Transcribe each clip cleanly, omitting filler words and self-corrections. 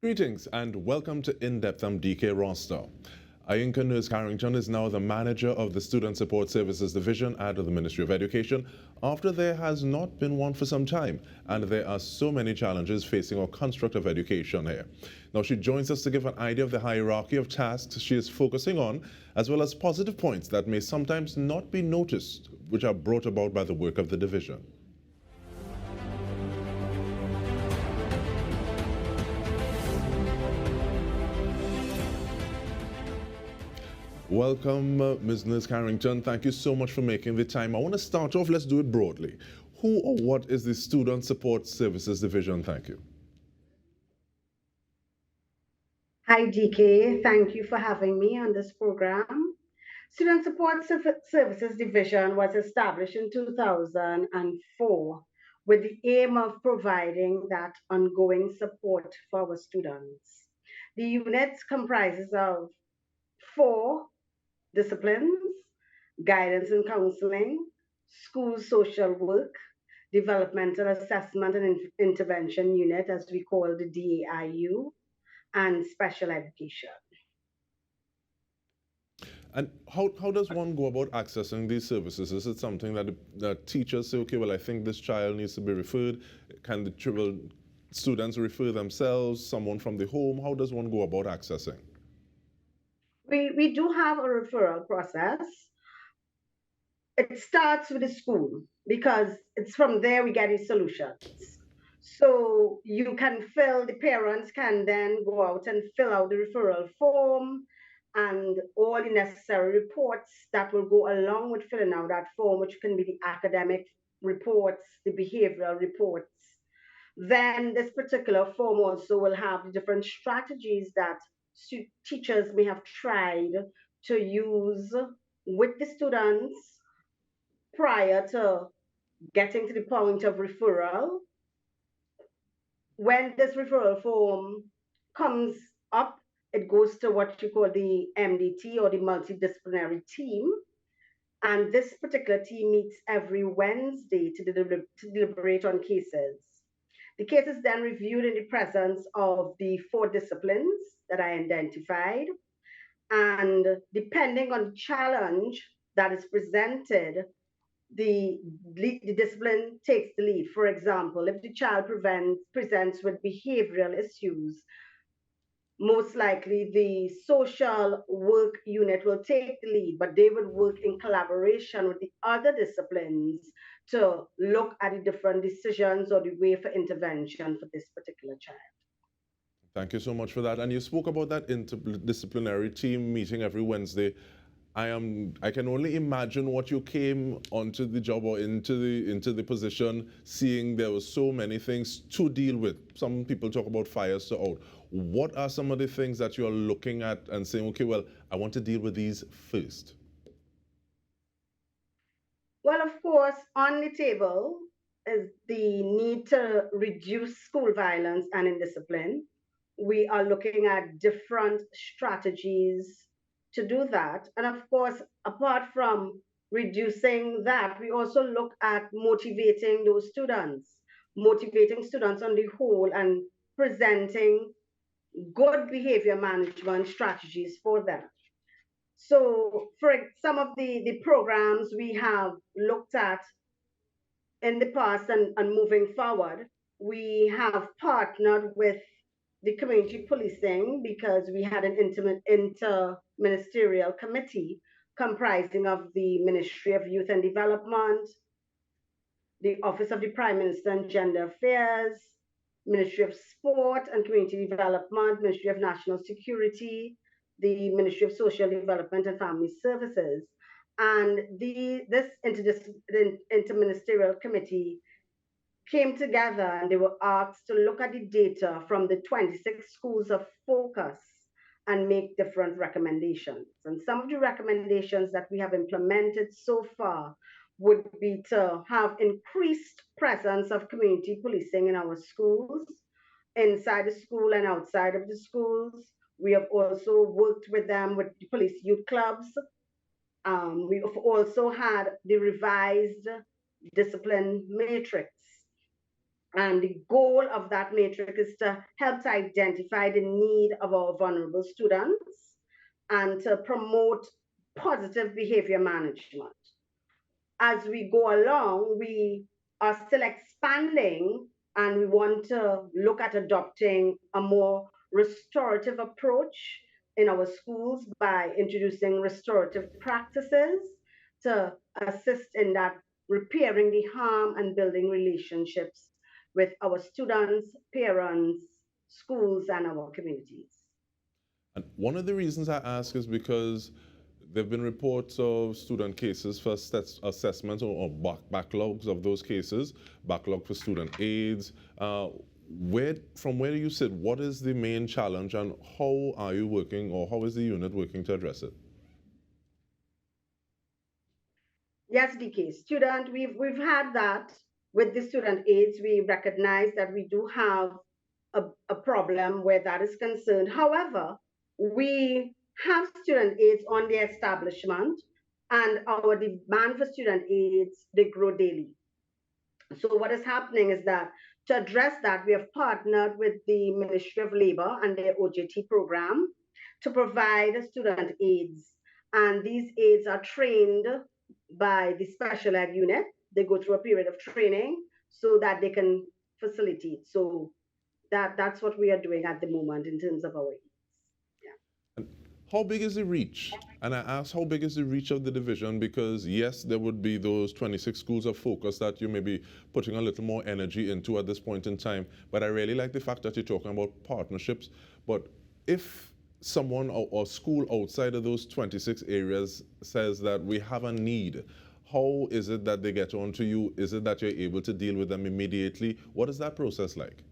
Greetings and welcome to In-Depth. I'm Dike Rostant. Ayinka Nurse-Carrington is now the manager of the Student Support Services Division at the Ministry of Education after there has not been one for some time, and there are so many challenges facing our construct of education here. Now she joins us to give an idea of the hierarchy of tasks she is focusing on, as well as positive points that may sometimes not be noticed, which are brought about by the work of the division. Welcome, Ms. Nurse-Carrington. Thank you so much for making the time. I want to start off, let's do it broadly. Who or what is the Student Support Services Division? Thank you. Hi, DK. Thank you for having me on this program. Student Support Services Division was established in 2004 with the aim of providing that ongoing support for our students. The unit comprises of 4 disciplines: guidance and counseling, school social work, developmental assessment and intervention unit, as we call the DAIU, and special education. And how does one go about accessing these services? Is it something that teachers say, okay, well, I think this child needs to be referred? Can the students refer themselves, someone from the home? How does one go about accessing? We do have a referral process. It starts with the school because it's from there we get the solutions. So the parents can then go out and fill out the referral form and all the necessary reports that will go along with filling out that form, which can be the academic reports, the behavioral reports. Then this particular form also will have the different strategies that teachers may have tried to use with the students prior to getting to the point of referral. When this referral form comes up, it goes to what you call the MDT, or the multidisciplinary team. And this particular team meets every Wednesday to deliberate on cases. The case is then reviewed in the presence of the 4 disciplines that I identified. And depending on the challenge that is presented, the discipline takes the lead. For example, if the child presents with behavioral issues, most likely the social work unit will take the lead, but they would work in collaboration with the other disciplines to look at the different decisions or the way for intervention for this particular child. Thank you so much for that. And you spoke about that interdisciplinary team meeting every Wednesday. I can only imagine what you came onto the job or into the position, seeing there were so many things to deal with. Some people talk about fires to out. What are some of the things that you're looking at and saying, okay, well, I want to deal with these first? Well, of course, on the table is the need to reduce school violence and indiscipline. We are looking at different strategies to do that. And of course, apart from reducing that, we also look at motivating students on the whole, and presenting good behavior management strategies for them. So, for some of the programs we have looked at in the past and moving forward, we have partnered with the community policing because we had an inter-ministerial committee comprising of the Ministry of Youth and Development, the Office of the Prime Minister and Gender Affairs, Ministry of Sport and Community Development, Ministry of National Security, the Ministry of Social Development and Family Services. And this interministerial committee came together and they were asked to look at the data from the 26 schools of focus and make different recommendations. And some of the recommendations that we have implemented so far would be to have increased presence of community policing in our schools, inside the school and outside of the schools. We have also worked with them with the police youth clubs. We have also had the revised discipline matrix. And the goal of that matrix is to help to identify the need of our vulnerable students and to promote positive behavior management. As we go along, we are still expanding and we want to look at adopting a more restorative approach in our schools by introducing restorative practices to assist in that repairing the harm and building relationships with our students, parents, schools, and our communities. And one of the reasons I ask is because there have been reports of student cases for assessment or backlogs of those cases, backlog for student aids. From where you sit, what is the main challenge and how are you working or how is the unit working to address it? Yes, Dike. We've had that with the student aids. We recognize that we do have a problem where that is concerned. However, we have student aids on the establishment, and our demand for student aids, they grow daily. So what is happening is that to address that, we have partnered with the Ministry of Labor and their OJT program to provide student aids. And these aids are trained by the special ed unit. They go through a period of training so that they can facilitate. So that's what we are doing at the moment in terms of our aids. And how big is the reach? And I ask, how big is the reach of the division? Because yes, there would be those 26 schools of focus that you may be putting a little more energy into at this point in time. But I really like the fact that you're talking about partnerships. But if someone or school outside of those 26 areas says that we have a need, how is it that they get onto you? Is it that you're able to deal with them immediately? What is that process like?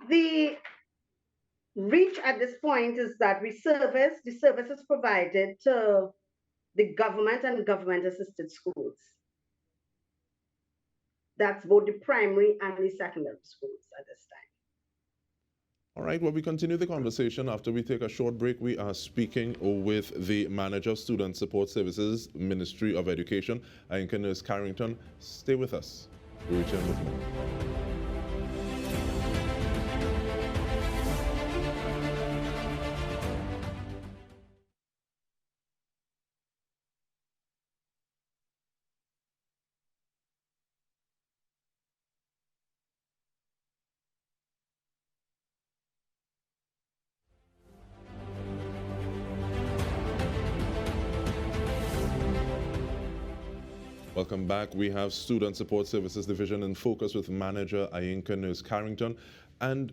The reach at this point is that the service is provided to the government and government assisted schools. That's both the primary and the secondary schools at this time. All right, well, we continue the conversation after we take a short break. We are speaking with the Manager of Student Support Services, Ministry of Education, Ayinka Nurse-Carrington. Stay with us. We'll return with more. Welcome back. We have Student Support Services Division in focus with Manager Ayinka Nurse-Carrington. And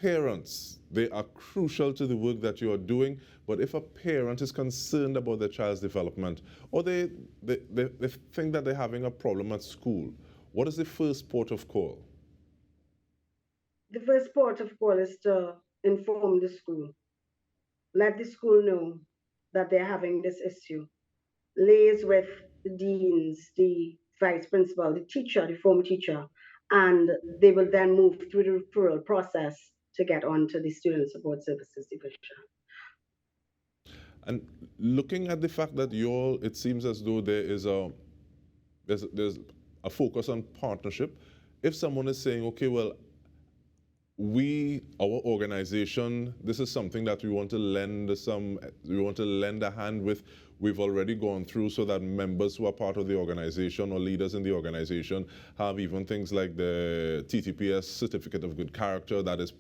parents, they are crucial to the work that you are doing. But if a parent is concerned about their child's development, or they think that they're having a problem at school, what is the first port of call? The first port of call is to inform the school. Let the school know that they're having this issue. Liaise with the deans, the vice principal, the teacher, the form teacher, and they will then move through the referral process to get onto the Student Support Services Division. And looking at the fact that it seems as though there's a focus on partnership. If someone is saying, okay, well, our organization, this is something that we want to lend a hand with. We've already gone through so that members who are part of the organization or leaders in the organization have even things like the TTPS Certificate of Good Character that is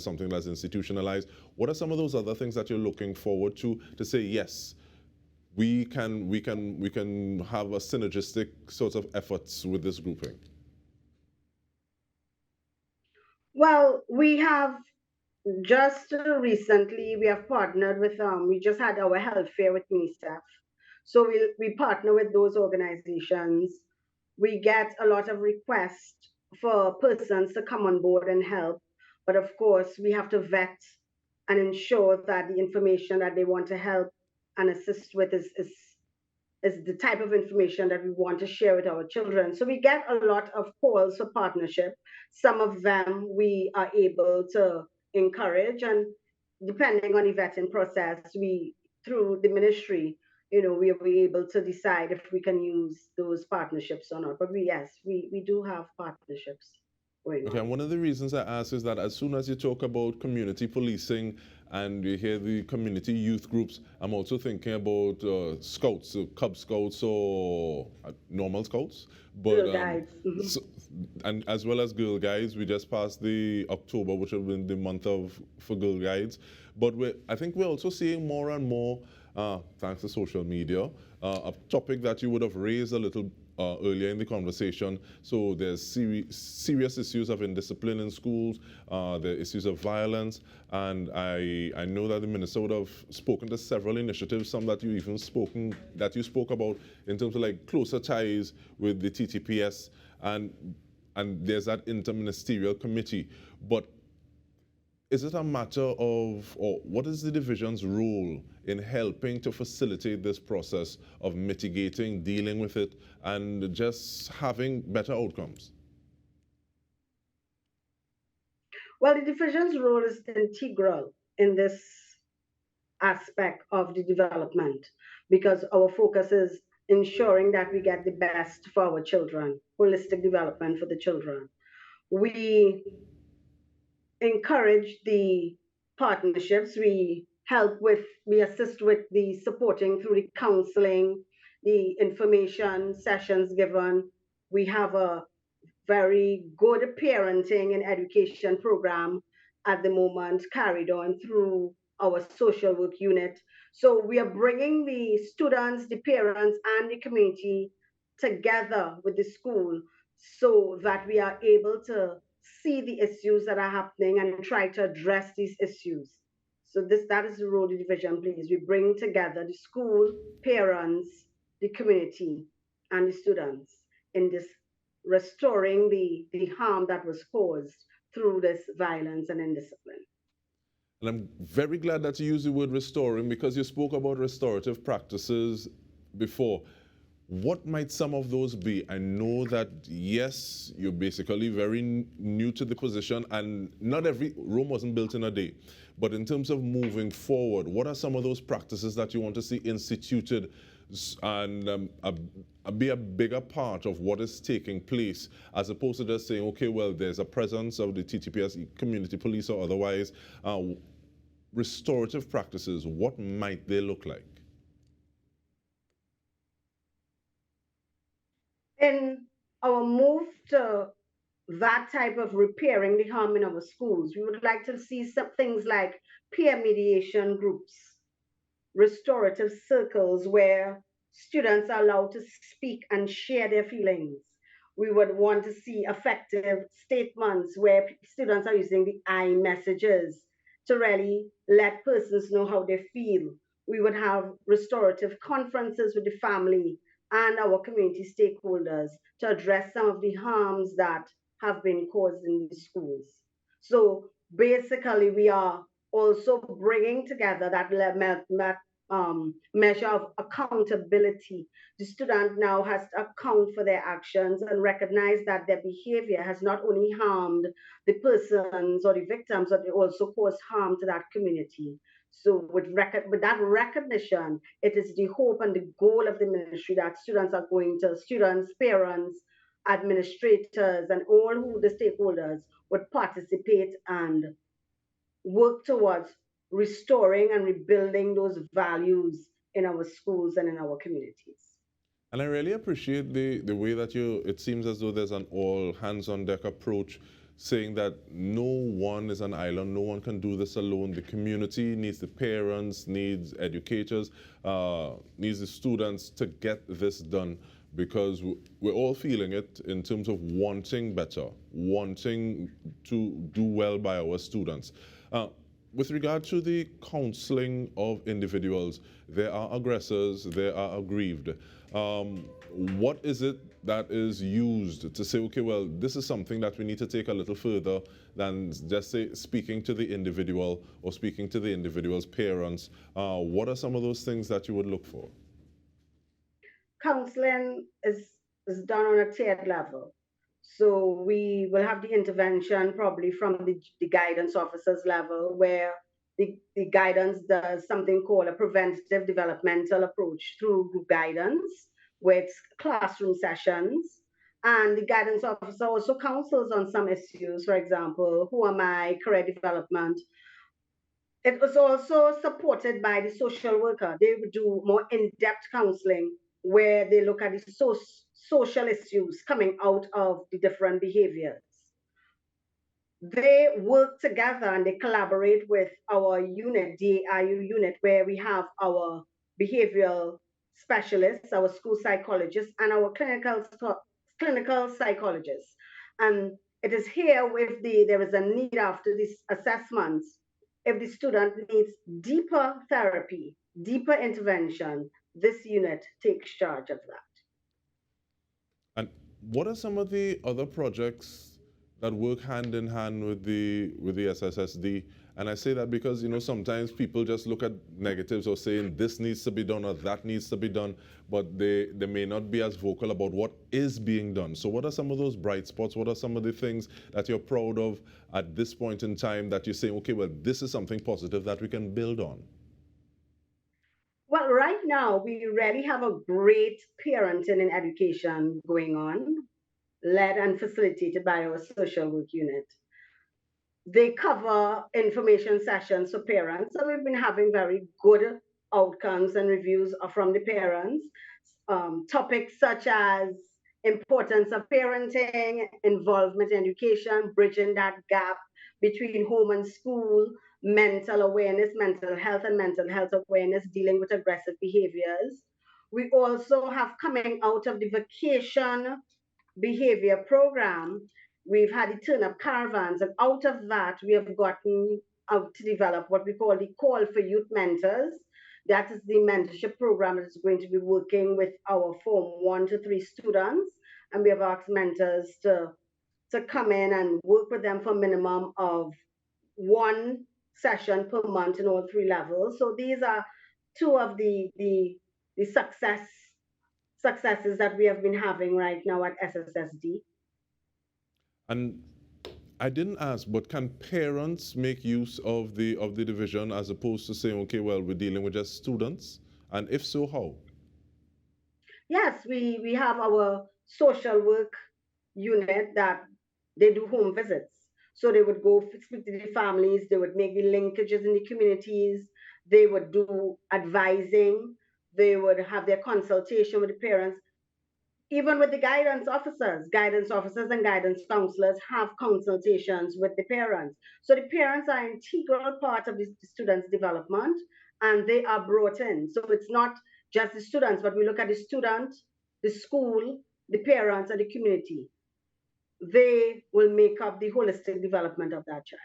something that's institutionalized. What are some of those other things that you're looking forward to say, yes, we can have a synergistic sort of efforts with this grouping? Well, we have just recently, we have partnered with, we just had our health fair with UNICEF. So we partner with those organizations. We get a lot of requests for persons to come on board and help. But of course, we have to vet and ensure that the information that they want to help and assist with is the type of information that we want to share with our children. So we get a lot of calls for partnership. Some of them we are able to encourage, and depending on the vetting process, we, through the ministry, we'll be able to decide if we can use those partnerships or not. But we do have partnerships going Okay, on. and one of the reasons I ask is that as soon as you talk about community policing and you hear the community youth groups, I'm also thinking about scouts, so Cub Scouts or normal scouts, but Girl Guides. so, and as well as Girl Guides. We just passed the October, which will be the month of for Girl Guides, but I think we're also seeing more and more, thanks to social media, a topic that you would have raised a little earlier in the conversation. So there's serious issues of indiscipline in schools, the issues of violence, and I know that the minister would have spoken to several initiatives, some that you spoke about in terms of like closer ties with the TTPS, and there's that interministerial committee. But is it a matter of, or what is the division's role in helping to facilitate this process of mitigating, dealing with it, and just having better outcomes? Well, the division's role is integral in this aspect of the development because our focus is ensuring that we get the best for our children, holistic development for the children. We encourage the partnerships. We assist with the supporting through the counseling, the information sessions given. We have a very good parenting and education program at the moment carried on through our social work unit. So we are bringing the students, the parents, and the community together with the school so that we are able to see the issues that are happening and try to address these issues. So that is the role the division plays. We bring together the school, parents, the community, and the students in this restoring the harm that was caused through this violence and indiscipline. And I'm very glad that you used the word restoring because you spoke about restorative practices before. What might some of those be? I know that, yes, you're basically very new to the position, and not every Rome wasn't built in a day. But in terms of moving forward, what are some of those practices that you want to see instituted and be a bigger part of what is taking place, as opposed to just saying, okay, well, there's a presence of the TTPS community police or otherwise. Restorative practices, what might they look like? In our move to that type of repairing the harm in our schools, we would like to see some things like peer mediation groups, restorative circles where students are allowed to speak and share their feelings. We would want to see effective statements where students are using the I messages to really let persons know how they feel. We would have restorative conferences with the family and our community stakeholders to address some of the harms that have been caused in the schools. So basically, we are also bringing together that measure of accountability. The student now has to account for their actions and recognize that their behavior has not only harmed the persons or the victims, but they also cause harm to that community. So with that recognition, it is the hope and the goal of the ministry that students, parents, administrators, and all who the stakeholders would participate and work towards restoring and rebuilding those values in our schools and in our communities. And I really appreciate the way that it seems as though there's an all hands on deck approach, saying that no one is an island, no one can do this alone. The community needs the parents, needs educators, needs the students to get this done, because we're all feeling it in terms of wanting better, wanting to do well by our students. With regard to the counseling of individuals, there are aggressors, there are aggrieved. What is it that is used to say, okay, well, this is something that we need to take a little further than just say speaking to the individual or speaking to the individual's parents? What are some of those things that you would look for? Counseling is done on a tiered level. So we will have the intervention probably from the guidance officers level where the guidance does something called a preventative developmental approach through group guidance with classroom sessions. And the guidance officer also counsels on some issues, for example, who am I, career development. It was also supported by the social worker. They would do more in-depth counseling where they look at the social issues coming out of the different behaviors. They work together and they collaborate with our unit, the IU unit, where we have our behavioral specialists, our school psychologists, and our clinical psychologists. And it is here if there is a need after these assessments, if the student needs deeper therapy, deeper intervention, this unit takes charge of that. And what are some of the other projects that work hand in hand with the SSSD? And I say that because sometimes people just look at negatives or saying this needs to be done or that needs to be done, but they may not be as vocal about what is being done. So what are some of those bright spots? What are some of the things that you're proud of at this point in time that you're saying, okay, well, this is something positive that we can build on? Well, right now, we really have a great parenting and education going on, led and facilitated by our social work unit. They cover information sessions for parents, and we've been having very good outcomes and reviews from the parents. Topics such as importance of parenting, involvement in education, bridging that gap between home and school, mental awareness, mental health, and mental health awareness, dealing with aggressive behaviors. We also have coming out of the vacation behavior program, we've had the turn up caravans, and out of that, we have gotten out to develop what we call the Call for Youth Mentors. That is the mentorship program that is going to be working with our Form 1 to 3 students. And we have asked mentors to come in and work with them for a minimum of one session per month in all 3 levels. So these are two of the successes that we have been having right now at SSSD. And I didn't ask, but can parents make use of the division as opposed to saying, okay, well, we're dealing with just students? And if so, how? Yes, we have our social work unit that they do home visits. So they would go speak to the families, they would make the linkages in the communities, they would do advising, they would have their consultation with the parents. Even with the guidance officers and guidance counselors have consultations with the parents. So the parents are an integral part of the students' development and they are brought in. So it's not just the students, but we look at the student, the school, the parents, and the community. They will make up the holistic development of that child.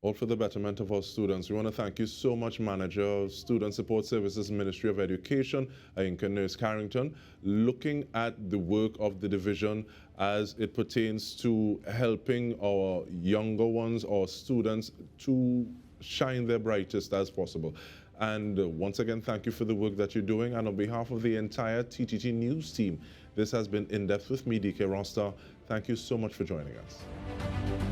All for the betterment of our students. We want to thank you so much, Manager of Student Support Services, Ministry of Education, Ayinka Nurse-Carrington, looking at the work of the division as it pertains to helping our younger ones, our students, to shine their brightest as possible. And once again, thank you for the work that you're doing. And on behalf of the entire TTT News team, this has been In Depth with me, Dike Rostant. Thank you so much for joining us.